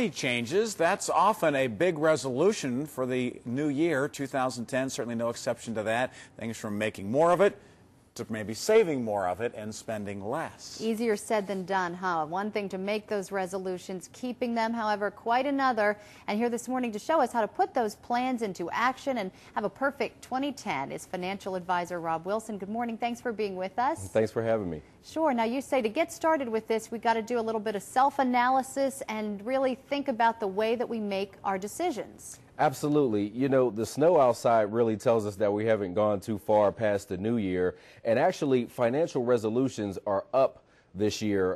Changes, that's often a big resolution for the new year. 2010, certainly no exception to that. Things from making more of it to maybe saving more of it and spending less. Easier said than done, huh? One thing to make those resolutions, keeping them, however, quite another. And here this morning to show us how to put those plans into action and have a perfect 2010 is financial advisor Rob Wilson. Good morning. Thanks for being with us. Thanks for having me. Sure. Now, you say to get started with this, we've got to do a little bit of self-analysis and really think about the way that we make our decisions. Absolutely. You know, the snow outside really tells us that we haven't gone too far past the new year. And actually, financial resolutions are up this year,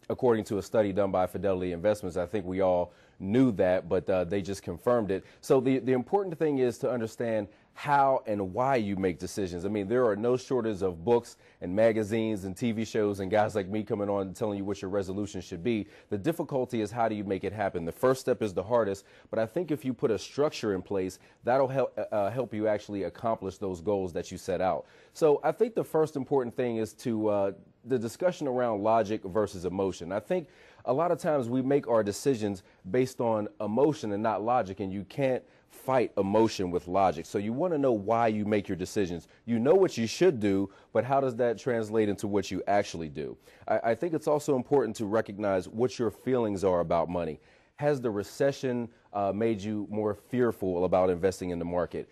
according to a study done by Fidelity Investments. I think we all knew that, but they just confirmed it. So the important thing is to understand how and why you make decisions. I mean, there are no shortage of books and magazines and TV shows and guys like me coming on and telling you what your resolution should be. The difficulty is how do you make it happen? The first step is the hardest, but I think if you put a structure in place, that'll help you actually accomplish those goals that you set out. So I think the first important thing is to the discussion around logic versus emotion. I think a lot of times we make our decisions based on emotion and not logic, and you can't fight emotion with logic. So you want to know why you make your decisions. You know what you should do, but how does that translate into what you actually do? I think it's also important to recognize what your feelings are about money. Has the recession made you more fearful about investing in the market?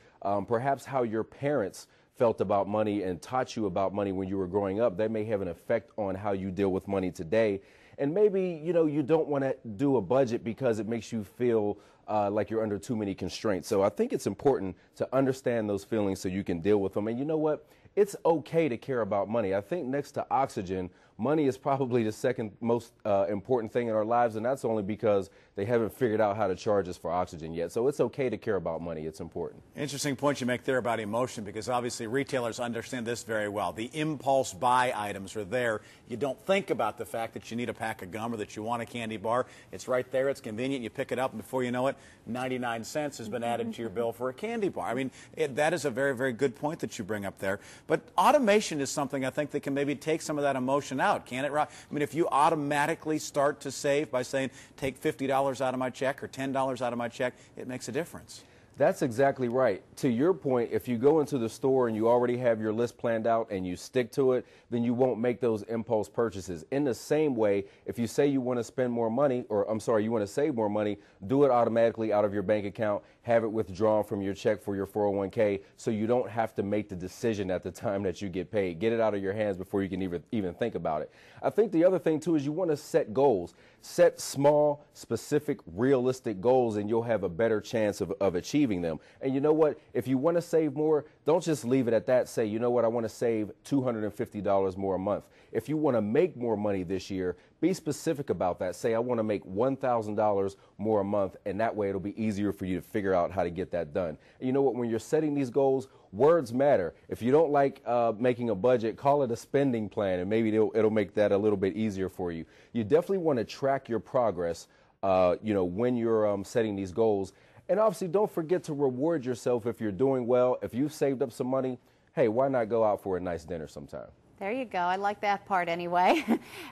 Perhaps how your parents felt about money and taught you about money when you were growing up, that may have an effect on how you deal with money today. And maybe, you know, you don't want to do a budget because it makes you feel like you're under too many constraints. So I think it's important to understand those feelings so you can deal with them. And you know what? It's okay to care about money. I think next to oxygen, money is probably the second most important thing in our lives, and that's only because they haven't figured out how to charge us for oxygen yet. So it's okay to care about money. It's important. Interesting point you make there about emotion, because obviously retailers understand this very well. The impulse buy items are there. You don't think about the fact that you need a pack of gum or that you want a candy bar. It's right there. It's convenient. You pick it up, and before you know it, 99 cents has been added to your bill for a candy bar. I mean, that is a very, very good point that you bring up there. But automation is something I think that can maybe take some of that emotion out, can it, Rob? I mean, if you automatically start to save by saying, take $50 out of my check or $10 out of my check, it makes a difference. That's exactly right. To your point, if you go into the store and you already have your list planned out and you stick to it, then you won't make those impulse purchases. In the same way, if you say you want to spend more money, or I'm sorry, you want to save more money, do it automatically out of your bank account, have it withdrawn from your check for your 401k so you don't have to make the decision at the time that you get paid. Get it out of your hands before you can even think about it. I think the other thing too is you want to set goals. Set small, specific, realistic goals, and you'll have a better chance of achieving them. And you know what? If you want to save more, don't just leave it at that. Say, you know what? I want to save $250 more a month. If you want to make more money this year, be specific about that. Say, I want to make $1,000 more a month, and that way it'll be easier for you to figure out how to get that done. And you know what? When you're setting these goals, words matter. If you don't like making a budget, call it a spending plan, and maybe it'll make that a little bit easier for you. You definitely want to track your progress, you know, when you're setting these goals. And obviously, don't forget to reward yourself if you're doing well. If you've saved up some money, hey, why not go out for a nice dinner sometime? There you go. I like that part anyway.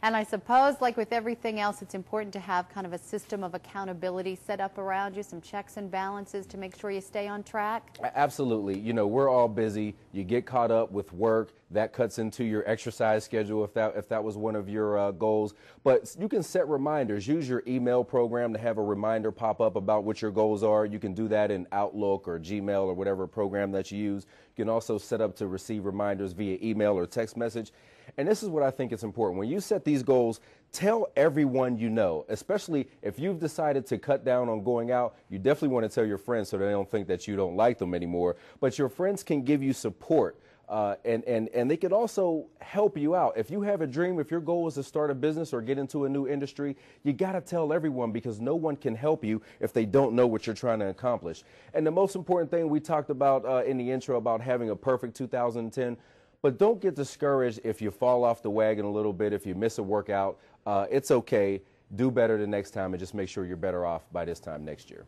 And I suppose, like with everything else, it's important to have kind of a system of accountability set up around you, some checks and balances to make sure you stay on track. Absolutely. You know, we're all busy. You get caught up with work. That cuts into your exercise schedule if that was one of your goals. But you can set reminders. Use your email program to have a reminder pop up about what your goals are. You can do that in Outlook or Gmail or whatever program that you use. You can also set up to receive reminders via email or text message. And this is what I think is important. When you set these goals, tell everyone you know, especially if you've decided to cut down on going out. You definitely want to tell your friends so they don't think that you don't like them anymore. But your friends can give you support. And they could also help you out. If you have a dream, if your goal is to start a business or get into a new industry, you got to tell everyone, because no one can help you if they don't know what you're trying to accomplish. And the most important thing we talked about in the intro about having a perfect 2010, but don't get discouraged if you fall off the wagon a little bit, if you miss a workout. It's okay. Do better the next time, and just make sure you're better off by this time next year.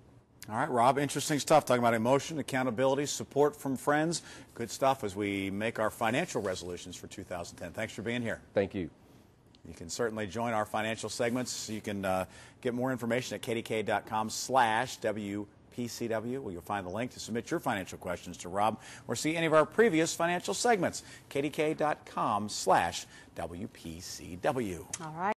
All right, Rob, interesting stuff, talking about emotion, accountability, support from friends. Good stuff as we make our financial resolutions for 2010. Thanks for being here. Thank you. You can certainly join our financial segments. You can get more information at kdk.com/WPCW, where you'll find the link to submit your financial questions to Rob or see any of our previous financial segments. kdk.com/WPCW. All right.